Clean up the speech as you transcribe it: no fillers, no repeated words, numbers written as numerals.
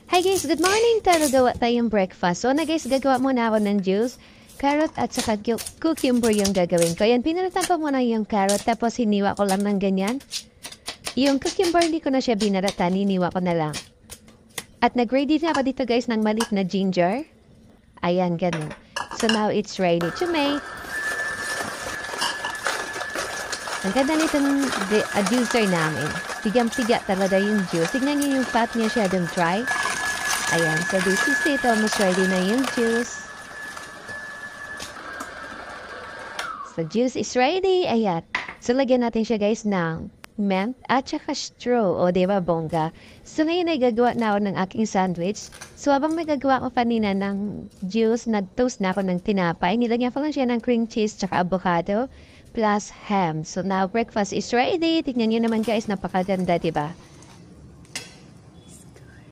Hi guys, good morning! Gagawa tayong breakfast. So na guys, gagawa muna ako ng juice, carrot at saka cucumber yung gagawin ko. Yan, pinalitan ko muna yung carrot tapos hiniwa ko lang ng ganyan. Yung cucumber, hindi ko na siya binaratan, hiniwa ko na lang. At nag-ready na ako dito guys ng maliit na ginger. Ayan, ganun. So now it's ready to make. Ang ganda nitong juicer namin. Tigang-tiga talaga yung juice. Tignan niyo yung fat niya siya dun dry. Ayan, so this is it. Almost ready na yung juice. So juice is ready. Ayan. So lagyan natin siya guys ng mint at saka straw. O diba bongga? So ngayon ay gagawa na ako ng aking sandwich. So habang nagagawa ko kanina ng juice, nag-toast na ako ng tinapay. Nilagyan ko lang siya ng cream cheese tsaka avocado plus ham. So now breakfast is ready. Tignan niyo naman guys, napakaganda, diba?